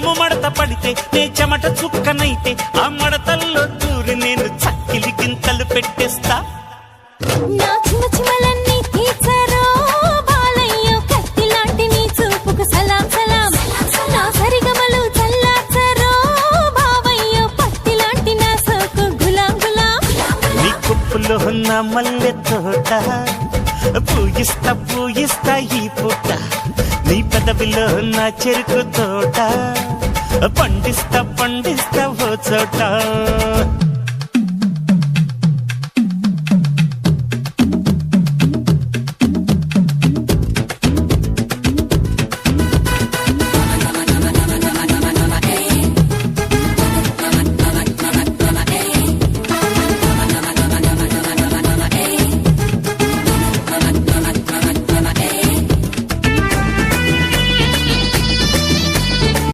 నడుము మడత పడితే నే చెమట చుక్కనైతే ఆ మడతల్లో దూరి నేను చక్కిలి గింతలు పెట్టేస్తా. నా చిన్న చిమలన్నీ తీర్చారో బాలయ్యో కత్తి లాంటి నీ చూపుకు సలాం సలాం. నా సరిగమలు చల్లార్చారో బావయ్యో పత్తి లాంటి నా సోకు గులాం గులాం. నీ కుప్పులో ఉన్న మల్లె తోట పూయిస్తా పూయిస్తా ఈ పూట. నీ పెదవిలో నా చెరుకు తోట పండిస్తా పండిస్తా ఓ చోట.